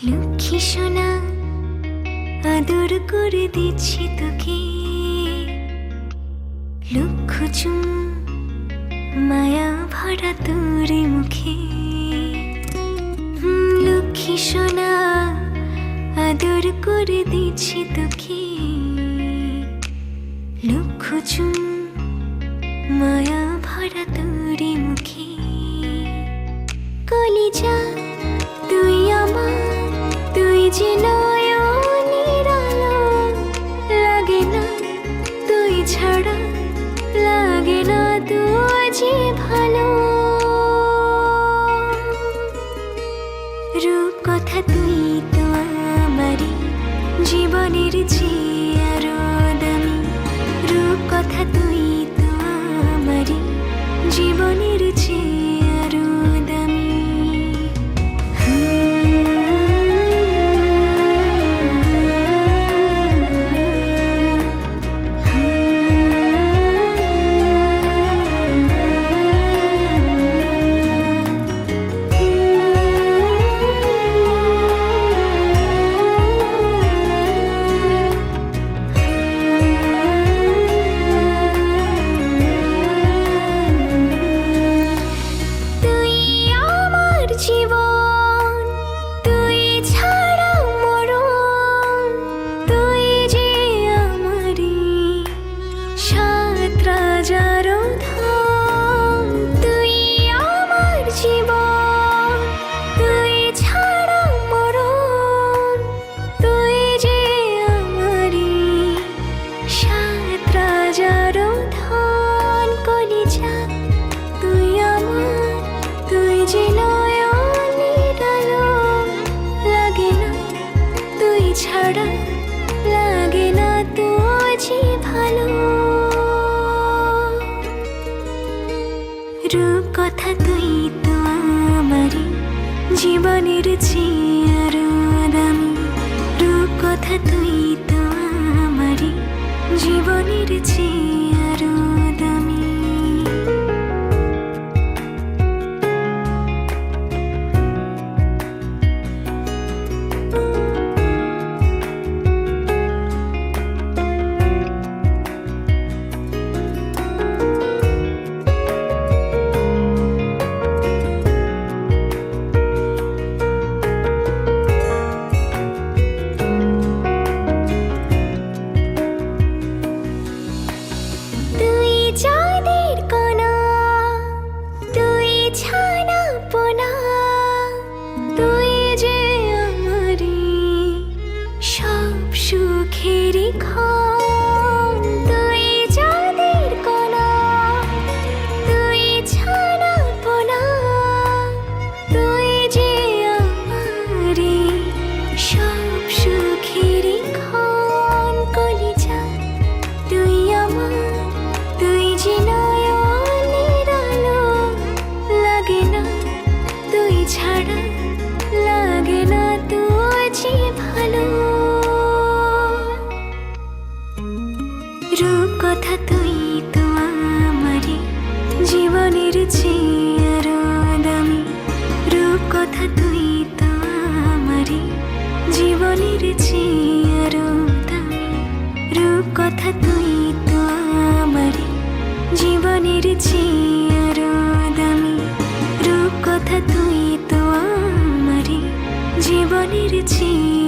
লক্ষ্মী সোনা আদর করে দিচ্ছি তোকে, লক্ষ চুম মায়া ভরা তোর মুখে। লক্ষ্মী সোনা আদর করে দিচ্ছি তোকে, লক্ষ চুম মায়া ভরা তোর মুখে। কলিজা তুই আমার, তুই যে নয়নের আলো, লাগে না তুই ছাড়া, লাগে না তুই যে ভালো। রূপ কথা তুই তো আমারই জীবনের চেয়ে আরো দামি, রূপ কথা তুই তো আমারই জীবনের চেয়ে আরো দামি। ছাড়া লাগে না তুই যে ভালো। রূপ কথা তুই তো আমারই জীবনের চেয়ে আরো দামি, রূপ কথা তুই তো আমারই জীবনের চেয়ে আরো দামি। রূপ কথা তুই তো আমারই জীবনের চেয়ে আরো দামি, রূপ কথা তুই তো আমারই জীবনের চেয়ে আরো দামি, রূপ কথা তুই তো আমারই জীবনের চেয়ে আরো দামি, রূপ কথা তুই তো আমারই জীবনের চেয়ে